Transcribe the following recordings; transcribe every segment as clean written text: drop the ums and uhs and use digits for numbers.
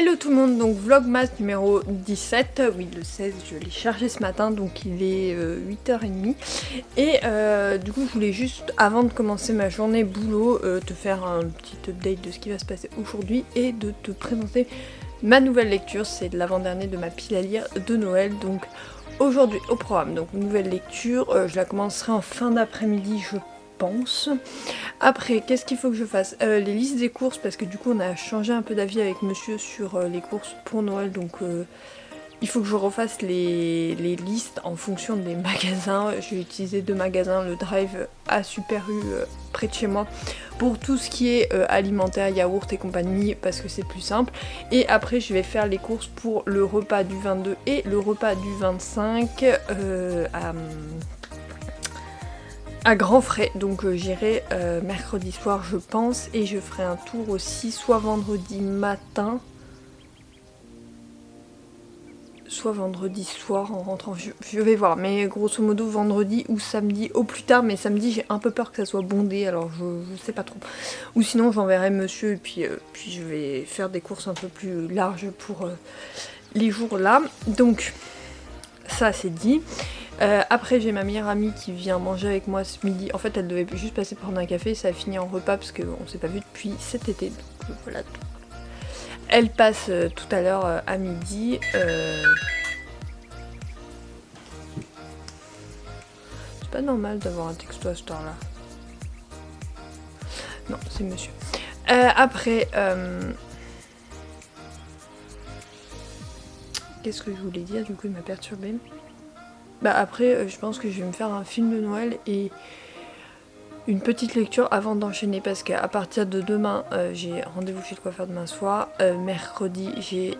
Hello tout le monde, donc vlogmas numéro 17, oui le 16 je l'ai chargé ce matin donc il est 8h30 et du coup je voulais juste avant de commencer ma journée boulot te faire un petit update de ce qui va se passer aujourd'hui et de te présenter ma nouvelle lecture, c'est l'avant-dernier de ma pile à lire de Noël. Donc aujourd'hui au programme, donc nouvelle lecture, je la commencerai en fin d'après-midi je pense. Après, qu'est-ce qu'il faut que je fasse? Les listes des courses, parce que du coup on a changé un peu d'avis avec monsieur sur les courses pour Noël, donc il faut que je refasse les listes en fonction des magasins. J'ai utilisé 2 magasins, le Drive à Super U près de chez moi, pour tout ce qui est alimentaire, yaourt et compagnie, parce que c'est plus simple. Et après je vais faire les courses pour le repas du 22 et le repas du 25 à grands frais, donc j'irai mercredi soir je pense, et je ferai un tour aussi soit vendredi matin, soit vendredi soir en rentrant, je vais voir, mais grosso modo vendredi ou samedi au plus tard, mais samedi j'ai un peu peur que ça soit bondé, alors je sais pas trop. Ou sinon j'enverrai monsieur et puis je vais faire des courses un peu plus larges pour les jours là, donc ça c'est dit. Après j'ai ma meilleure amie qui vient manger avec moi ce midi. En fait elle devait juste passer prendre un café, ça a fini en repas parce qu'on s'est pas vu depuis cet été. Donc voilà. Elle passe tout à l'heure à midi. C'est pas normal d'avoir un texto à cette heure là. Non, c'est monsieur. Après, qu'est-ce que je voulais dire? Du coup il m'a perturbée. Bah après je pense que je vais me faire un film de Noël et une petite lecture avant d'enchaîner, parce qu'à partir de demain j'ai rendez-vous chez le coiffeur demain soir, mercredi j'ai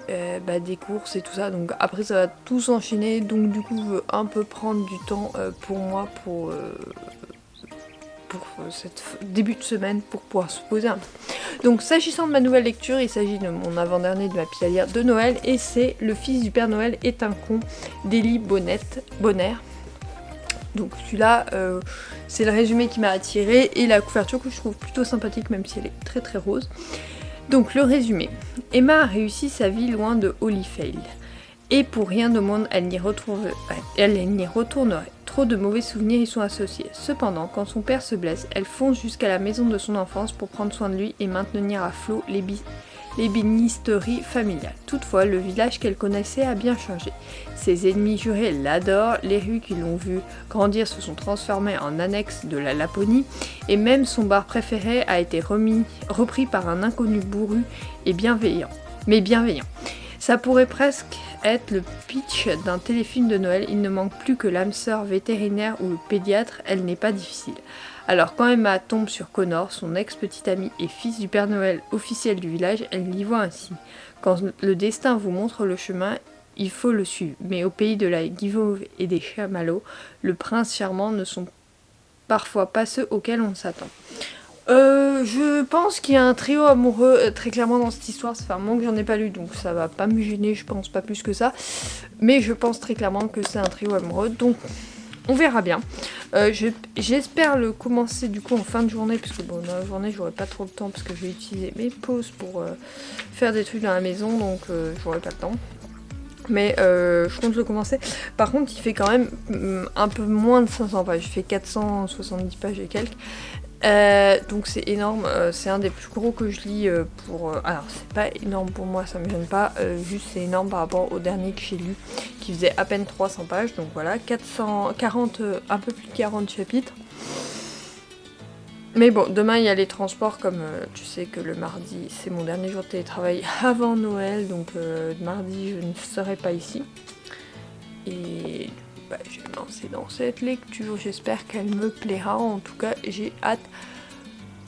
des courses et tout ça, donc après ça va tout s'enchaîner, donc du coup je veux un peu prendre du temps pour moi, pour cette début de semaine, pour pouvoir se poser un peu. Donc s'agissant de ma nouvelle lecture, il s'agit de mon avant-dernier de ma pile à lire de Noël, et c'est Le fils du Père Noël est un con d'Élie Bonner. Donc celui-là, c'est le résumé qui m'a attiré et la couverture que je trouve plutôt sympathique, même si elle est très très rose. Donc le résumé. Emma a réussi sa vie loin de Holyfield. Et pour rien au monde, elle n'y retournerait. Trop de mauvais souvenirs y sont associés. Cependant, quand son père se blesse, elle fonce jusqu'à la maison de son enfance pour prendre soin de lui et maintenir à flot l'ébénisterie familiale. Toutefois, le village qu'elle connaissait a bien changé. Ses ennemis jurés l'adorent, les rues qui l'ont vu grandir se sont transformées en annexe de la Laponie, et même son bar préféré a été repris par un inconnu bourru et bienveillant. Ça pourrait presque être le pitch d'un téléfilm de Noël, il ne manque plus que l'âme sœur vétérinaire ou le pédiatre, elle n'est pas difficile. Alors quand Emma tombe sur Connor, son ex-petit ami et fils du Père Noël officiel du village, elle y voit un signe. Quand le destin vous montre le chemin, il faut le suivre. Mais au pays de la guimauve et des chamallows, le prince charmant ne sont parfois pas ceux auxquels on s'attend. Je pense qu'il y a un trio amoureux très clairement dans cette histoire, ça fait un moment que j'en ai pas lu donc ça va pas me gêner, je pense pas plus que ça, mais je pense très clairement que c'est un trio amoureux, donc on verra bien. J'espère le commencer du coup en fin de journée, parce que bon, dans la journée j'aurai pas trop le temps parce que je vais utiliser mes pauses pour faire des trucs dans la maison, donc j'aurai pas le temps. Mais je compte le commencer. Par contre il fait quand même un peu moins de 500 pages, il fait 470 pages et quelques. Donc c'est énorme, c'est un des plus gros que je lis pour... alors c'est pas énorme pour moi, ça me gêne pas, juste c'est énorme par rapport au dernier que j'ai lu, qui faisait à peine 300 pages, donc voilà, 440, un peu plus de 40 chapitres. Mais bon, demain il y a les transports, comme tu sais que le mardi c'est mon dernier jour de télétravail avant Noël, donc mardi je ne serai pas ici. Et... je vais me lancer dans cette lecture, j'espère qu'elle me plaira, en tout cas j'ai hâte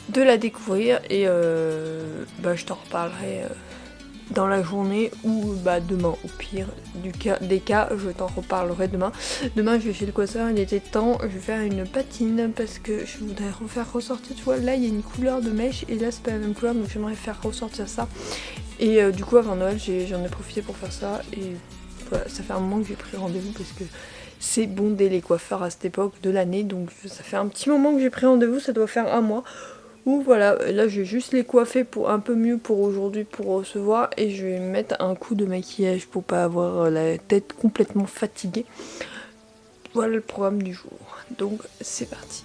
de la découvrir et je t'en reparlerai dans la journée ou demain, au pire des cas je t'en reparlerai demain. Demain je vais chez le coiffeur, il était temps, je vais faire une patine parce que je voudrais refaire ressortir, tu vois là il y a une couleur de mèche et là c'est pas la même couleur, donc j'aimerais faire ressortir ça et du coup avant Noël j'en ai profité pour faire ça et voilà, ça fait un moment que j'ai pris rendez-vous parce que c'est bondé les coiffeurs à cette époque de l'année, donc ça fait un petit moment que j'ai pris rendez-vous, ça doit faire un mois. Ou voilà, là je vais juste les coiffer pour un peu mieux pour aujourd'hui pour recevoir et je vais mettre un coup de maquillage pour pas avoir la tête complètement fatiguée. Voilà le programme du jour, donc c'est parti.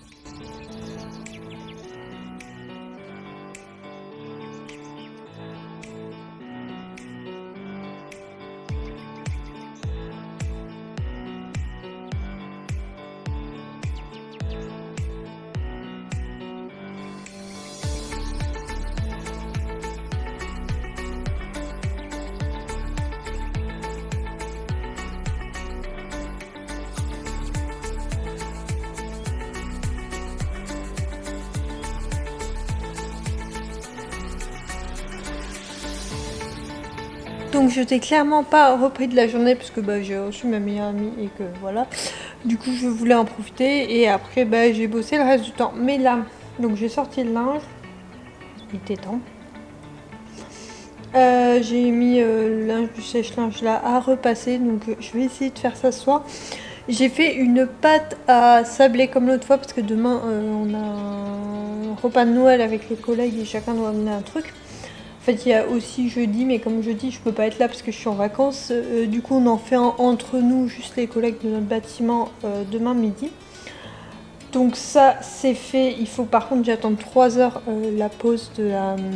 Donc je t'ai clairement pas repris de la journée parce que j'ai reçu ma meilleure amie et que voilà. Du coup je voulais en profiter et après j'ai bossé le reste du temps. Mais là, donc j'ai sorti le linge, il était temps. J'ai mis le linge du sèche-linge là à repasser, donc je vais essayer de faire ça ce soir. J'ai fait une pâte à sablé comme l'autre fois parce que demain on a un repas de Noël avec les collègues et chacun doit amener un truc. En fait, il y a aussi jeudi, mais comme jeudi, je peux pas être là parce que je suis en vacances. Du coup, on en fait un entre nous, juste les collègues de notre bâtiment, demain midi. Donc ça, c'est fait. Il faut par contre, j'attends 3 heures la pause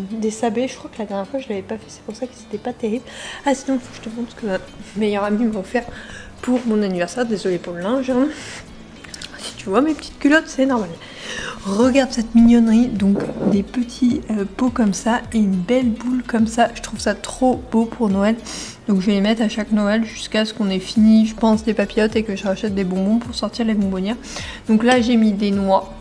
des sablés. Je crois que la dernière fois, je l'avais pas fait. C'est pour ça que c'était pas terrible. Ah, sinon, il faut que je te montre ce que ma meilleure amie m'a offert pour mon anniversaire. Désolée pour le linge. Hein. Si tu vois mes petites culottes, c'est normal. Regarde cette mignonnerie, donc des petits pots comme ça et une belle boule comme ça. Je trouve ça trop beau pour Noël. Donc je vais les mettre à chaque Noël jusqu'à ce qu'on ait fini, je pense, des papillotes et que je rachète des bonbons pour sortir les bonbonnières. Donc là j'ai mis des noix.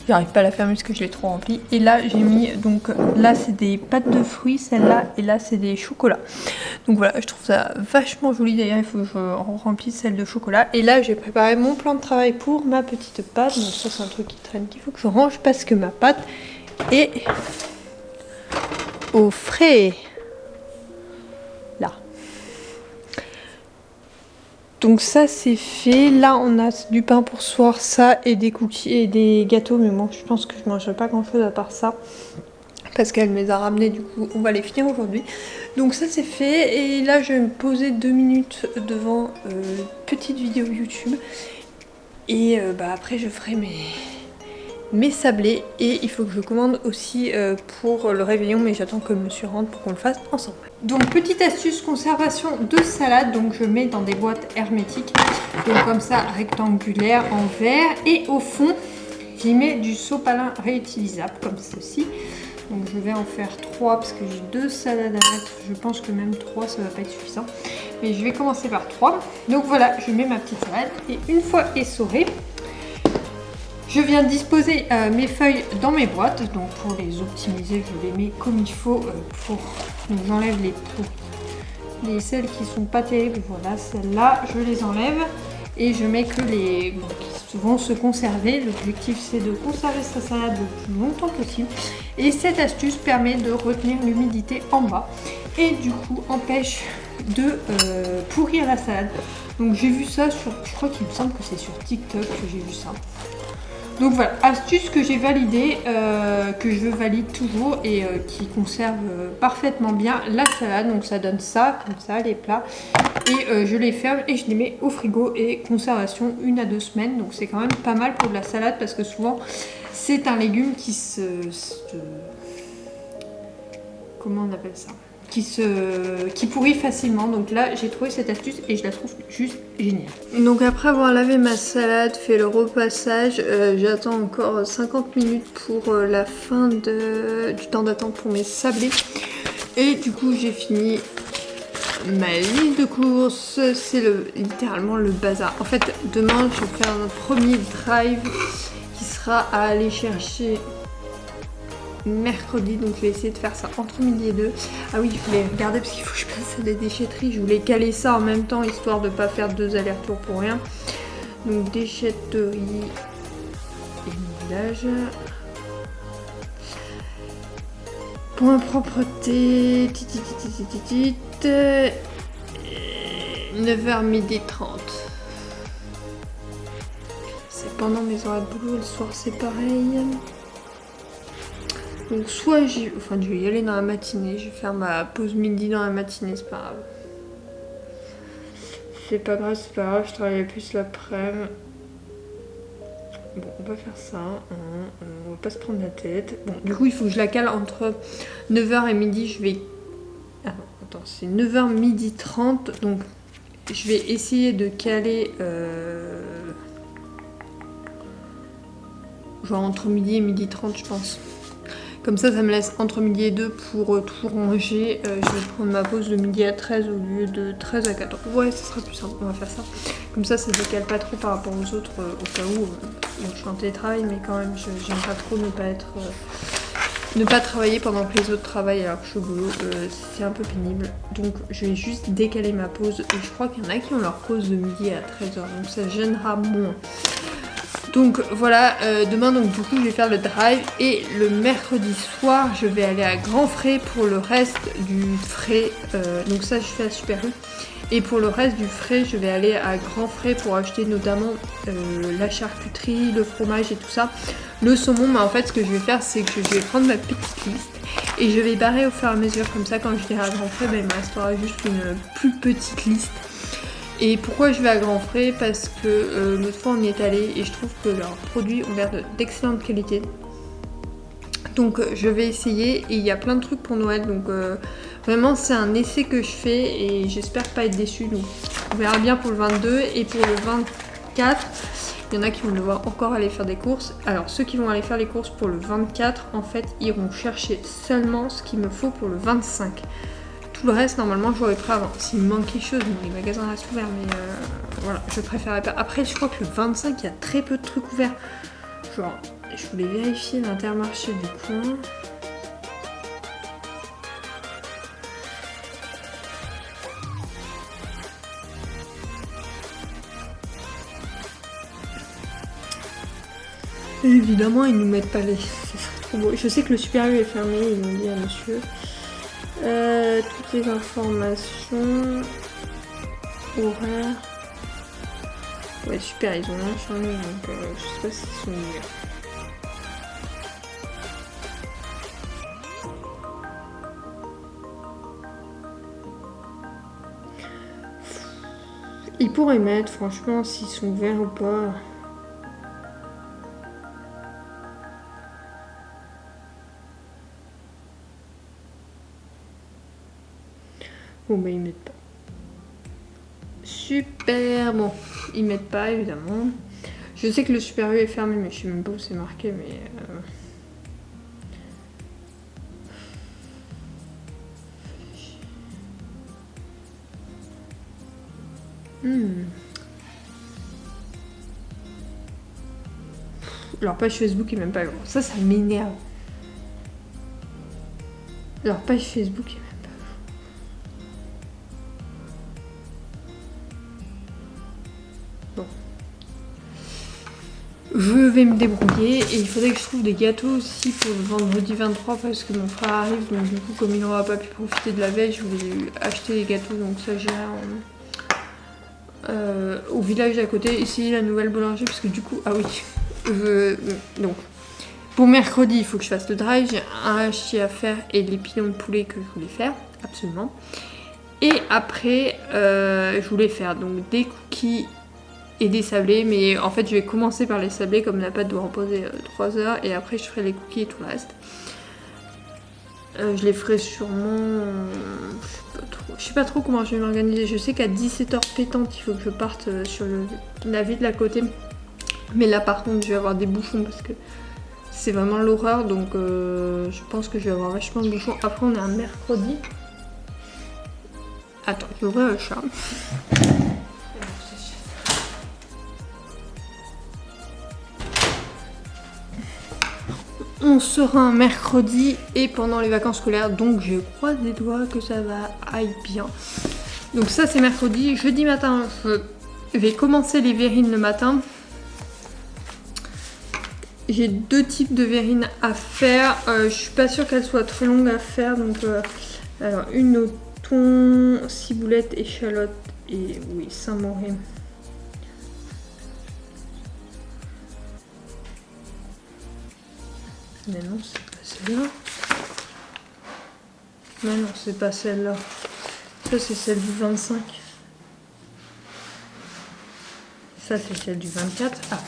J'arrive pas à la fermer parce que je l'ai trop remplie. Et là j'ai mis, donc là c'est des pâtes de fruits, celle-là, et là c'est des chocolats. Donc voilà, je trouve ça vachement joli. D'ailleurs il faut que je remplisse celle de chocolat. Et là j'ai préparé mon plan de travail pour ma petite pâte. Donc ça c'est un truc qui traîne qu'il faut que je range parce que ma pâte est au frais. Là. Donc ça c'est fait. Là on a du pain pour ce soir, ça et des cookies et des gâteaux. Mais moi je pense que je mangerai pas grand chose à part ça. Parce qu'elle me les a ramenés, du coup on va les finir aujourd'hui. Donc ça c'est fait et là je vais me poser 2 minutes devant une petite vidéo YouTube. Et après je ferai mes sablés et il faut que je commande aussi pour le réveillon, mais j'attends que monsieur rentre pour qu'on le fasse ensemble. Donc petite astuce conservation de salade, donc je mets dans des boîtes hermétiques, donc comme ça rectangulaire en verre, et au fond j'y mets du sopalin réutilisable comme ceci. Donc je vais en faire 3 parce que j'ai 2 salades à mettre, je pense que même 3 ça va pas être suffisant. Mais je vais commencer par 3. Donc voilà, je mets ma petite salade et une fois essorée, je viens disposer mes feuilles dans mes boîtes. Donc pour les optimiser, je les mets comme il faut. Donc j'enlève les celles qui sont pas terribles. Voilà, celles-là, je les enlève. Et je mets que les qui vont se conserver. L'objectif c'est de conserver sa salade le plus longtemps possible. Et cette astuce permet de retenir l'humidité en bas. Et du coup empêche de pourrir la salade. Donc j'ai vu ça sur, je crois qu'il me semble que c'est sur TikTok que j'ai vu ça. Donc voilà, astuce que j'ai validée, que je valide toujours et qui conserve parfaitement bien la salade. Donc ça donne ça, comme ça, les plats. Et je les ferme et je les mets au frigo et conservation 1 à 2 semaines. Donc c'est quand même pas mal pour de la salade parce que souvent c'est un légume qui comment on appelle ça ? Qui pourrit facilement. Donc là j'ai trouvé cette astuce et je la trouve juste géniale. Donc après avoir lavé ma salade, fait le repassage, j'attends encore 50 minutes pour la fin du temps d'attente pour mes sablés. Et du coup j'ai fini ma liste de courses. C'est littéralement le bazar. En fait demain je vais faire un premier drive qui sera à aller chercher mercredi, donc je vais essayer de faire ça entre midi et 2. Ah oui, je voulais regarder parce qu'il faut que je passe à la déchetterie. Je voulais caler ça en même temps histoire de ne pas faire 2 allers-retours pour rien. Donc déchetterie et moulage. Point propreté. 9h midi 30. C'est pendant mes horaires de boulot, le soir c'est pareil. Donc soit je vais y aller dans la matinée, je vais faire ma pause midi dans la matinée, c'est pas grave. C'est pas grave, je travaille plus l'après-midi. Bon, on va faire ça, on va pas se prendre la tête. Bon, du coup, il faut que je la cale entre 9h et midi, je vais... Ah non, attends, c'est 9h midi 30, donc je vais essayer de caler... genre entre midi et midi 30, je pense. Comme ça me laisse entre midi et 2 pour tout ranger. Je vais prendre ma pause de midi à 13 au lieu de 13 à 14. Ouais, ça sera plus simple, on va faire ça. Comme ça décale pas trop par rapport aux autres, au cas où. Bon, je suis en télétravail, mais quand même, j'aime pas trop ne pas travailler pendant que les autres travaillent alors que je suis au boulot. C'est un peu pénible. Donc, je vais juste décaler ma pause. Et je crois qu'il y en a qui ont leur pause de midi à 13h, donc ça gênera moins. Donc voilà, demain donc du coup je vais faire le drive et le mercredi soir je vais aller à Grand Frais pour le reste du frais, donc ça je fais à Super U. Et pour le reste du frais je vais aller à Grand Frais pour acheter notamment la charcuterie, le fromage et tout ça. Le saumon, mais en fait ce que je vais faire c'est que je vais prendre ma petite liste et je vais barrer au fur et à mesure, comme ça quand je viendrai à Grand Frais, il me restera juste une plus petite liste. Et pourquoi je vais à Grand Frais? Parce que l'autre fois on y est allé et je trouve que leurs produits ont l'air d'excellente qualité. Donc je vais essayer et il y a plein de trucs pour Noël. Donc vraiment c'est un essai que je fais et j'espère pas être déçue. Donc on verra bien pour le 22 et pour le 24. Il y en a qui vont devoir encore aller faire des courses. Alors ceux qui vont aller faire les courses pour le 24 en fait iront chercher seulement ce qu'il me faut pour le 25. Tout le reste, normalement, j'aurais pris avant. S'il me manque quelque chose, bon, les magasins restent ouverts, mais voilà, je préférerais pas. Après, je crois que le 25, il y a très peu de trucs ouverts. Genre, je voulais vérifier l'Intermarché du coin. Et évidemment, ils nous mettent pas les... C'est trop beau. Je sais que le Super U est fermé, ils m'ont dit à monsieur. Toutes les informations, horaires. Ouais, super, ils ont rien changé, donc je sais pas s'ils sont ouverts. Ils pourraient mettre, franchement, s'ils sont ouverts ou pas. Bon, bah, ils mettent pas. Super, bon, ils mettent pas, évidemment. Je sais que le Super U est fermé, mais je sais même pas où c'est marqué, mais... Leur page Facebook est même pas à jour. Ça m'énerve. Leur page Facebook est même pas à jour. Bon. Je vais me débrouiller et il faudrait que je trouve des gâteaux aussi pour le vendredi 23 parce que mon frère arrive, donc du coup comme il n'aura pas pu profiter de la veille, je voulais acheter des gâteaux, donc ça j'irai au village d'à côté, essayer la nouvelle boulangerie parce que du coup, ah oui, donc pour mercredi il faut que je fasse le drive, j'ai un hachis à faire et les pilons de poulet que je voulais faire, absolument. Et après je voulais faire donc des cookies et des sablés, mais en fait je vais commencer par les sablés comme la pâte doit reposer 3 heures et après je ferai les cookies et tout le reste. Je les ferai sûrement, je sais pas trop comment je vais m'organiser. Je sais qu'à 17h pétante il faut que je parte sur la ville d'à côté, mais là par contre je vais avoir des bouchons parce que c'est vraiment l'horreur, donc je pense que je vais avoir vachement de bouchons. Après on est un mercredi. Attends, je vais ouvrir le chat. On sera un mercredi et pendant les vacances scolaires, donc je croise les doigts que ça aille bien. Donc ça c'est mercredi. Jeudi matin, je vais commencer les verrines le matin. J'ai 2 types de verrines à faire. Je suis pas sûre qu'elles soient très longues à faire. Donc alors une au thon, ciboulette, échalote et oui, Saint-Mauré. Mais non, c'est pas C'est celle-là? Mais non, c'est pas celle-là. Ça, c'est celle du 25. Ça, c'est celle du 24. Ah.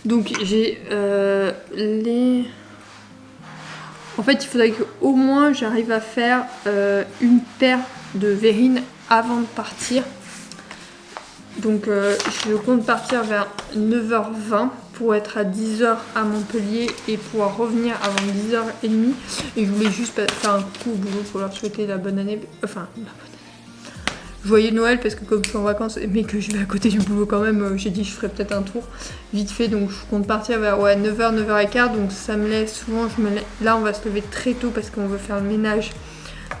Donc, j'ai les... En fait, il faudrait qu'au moins j'arrive à faire une paire de verrines avant de partir. Donc, je compte partir vers 9h20 pour être à 10h à Montpellier et pouvoir revenir avant 10h30. Et je voulais juste faire un coup au boulot pour leur souhaiter la bonne année. Enfin, la bonne année. Joyeux Noël, parce que comme je suis en vacances mais que je vais à côté du boulot quand même, j'ai dit je ferai peut-être un tour vite fait. Donc je compte partir vers 9h, 9h15. Donc ça me laisse souvent, là on va se lever très tôt parce qu'on veut faire le ménage.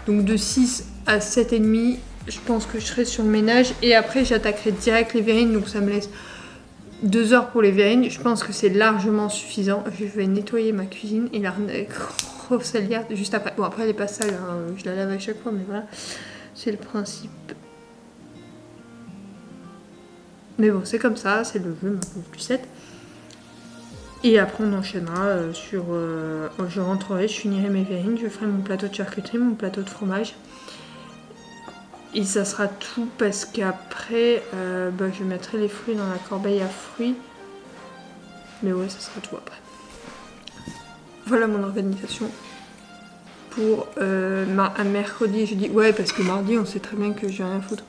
Donc de 6 à 7h30, je pense que je serai sur le ménage. Et après j'attaquerai direct les verrines, donc ça me laisse 2 heures pour les verrines. Je pense que c'est largement suffisant. Je vais nettoyer ma cuisine et la grosse salière juste après. Bon après elle est pas sale, hein, je la lave à chaque fois, mais voilà, c'est le principe. Mais bon, c'est comme ça, c'est le jeu, ma pauvre Lucette. Et après, on enchaînera sur... je rentrerai, je finirai mes verrines, je ferai mon plateau de charcuterie, mon plateau de fromage. Et ça sera tout parce qu'après, je mettrai les fruits dans la corbeille à fruits. Mais ouais, ça sera tout après. Voilà mon organisation pour un mercredi et jeudi. Ouais, parce que mardi, on sait très bien que j'ai rien à foutre.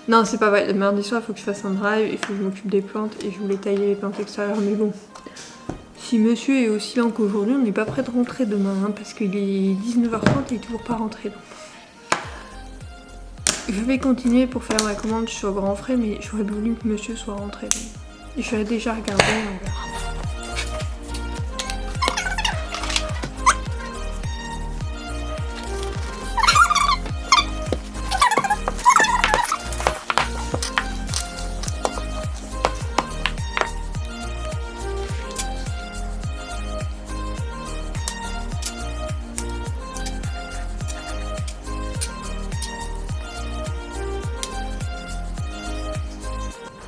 Non, c'est pas vrai. Le mardi soir, il faut que je fasse un drive, il faut que je m'occupe des plantes et je voulais tailler les plantes extérieures. Mais bon, si monsieur est aussi lent qu'aujourd'hui, on n'est pas prêt de rentrer demain, hein, parce qu'il est 19h30 et il est toujours pas rentré. Donc. Je vais continuer pour faire ma commande sur grand frais, mais j'aurais voulu que monsieur soit rentré. Donc. Je vais déjà regarder, on verra.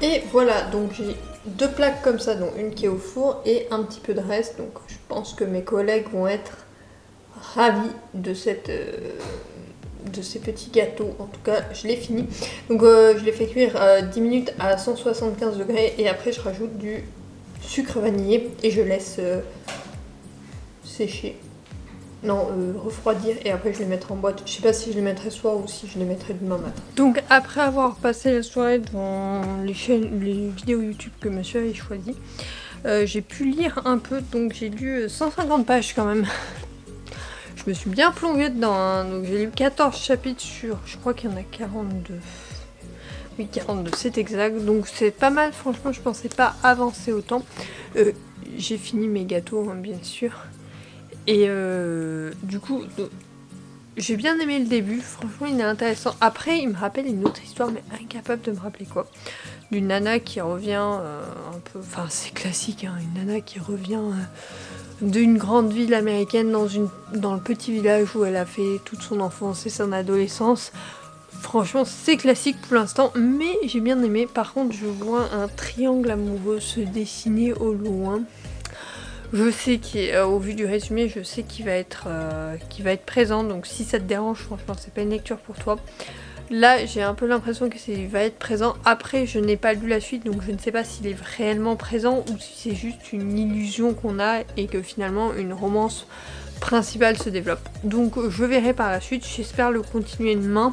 Et voilà, donc j'ai 2 plaques comme ça, donc une qui est au four et un petit peu de reste. Donc je pense que mes collègues vont être ravis de ces petits gâteaux. En tout cas, je l'ai fini. Donc je l'ai fait cuire 10 minutes à 175 degrés et après je rajoute du sucre vanillé et je laisse sécher. Non, refroidir et après je les mettrai en boîte. Je sais pas si je les mettrai ce soir ou si je les mettrai demain matin. Donc après avoir passé la soirée devant les vidéos YouTube que monsieur avait choisi, j'ai pu lire un peu, donc j'ai lu 150 pages quand même. Je me suis bien plongée dedans, hein. Donc j'ai lu 14 chapitres sur, je crois qu'il y en a 42. Oui, 42, c'est exact. Donc c'est pas mal, franchement, je pensais pas avancer autant. J'ai fini mes gâteaux, hein, bien sûr. Et du coup, j'ai bien aimé le début, franchement il est intéressant. Après il me rappelle une autre histoire, mais incapable de me rappeler quoi. D'une nana qui revient un peu, enfin c'est classique, hein, une nana qui revient d'une grande ville américaine dans le petit village où elle a fait toute son enfance et son adolescence. Franchement c'est classique pour l'instant, mais j'ai bien aimé. Par contre je vois un triangle amoureux se dessiner au loin. Je sais qu'au vu du résumé, je sais qu'il va être présent, donc si ça te dérange, franchement, c'est pas une lecture pour toi. Là, j'ai un peu l'impression que il va être présent. Après, je n'ai pas lu la suite, donc je ne sais pas s'il est réellement présent ou si c'est juste une illusion qu'on a et que finalement une romance principale se développe. Donc je verrai par la suite, j'espère le continuer demain.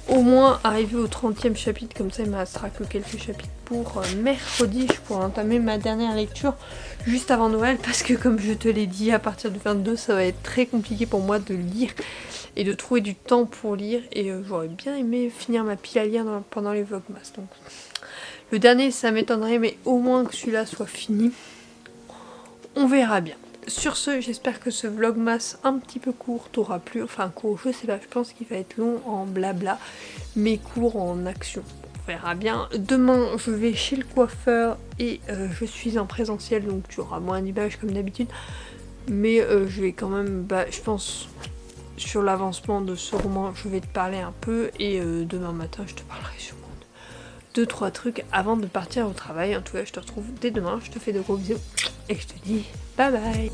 Au moins arriver au 30e chapitre, comme ça il ne me restera que quelques chapitres pour mercredi. Je pourrai entamer ma dernière lecture juste avant Noël parce que comme je te l'ai dit, à partir du 22 ça va être très compliqué pour moi de lire et de trouver du temps pour lire. Et j'aurais bien aimé finir ma pile à lire pendant les vlogmas. Donc le dernier ça m'étonnerait, mais au moins que celui-là soit fini. On verra bien. Sur ce, j'espère que ce vlogmas un petit peu court t'aura plu. Enfin court, je sais pas, je pense qu'il va être long en blabla, mais court en action. On verra bien. Demain, je vais chez le coiffeur et je suis en présentiel, donc tu auras moins d'images comme d'habitude. Mais je vais quand même, je pense, sur l'avancement de ce roman, je vais te parler un peu. Et demain matin, je te parlerai sûrement de 2-3 trucs avant de partir au travail. En tout cas, je te retrouve dès demain. Je te fais de gros bisous et je te dis bye bye.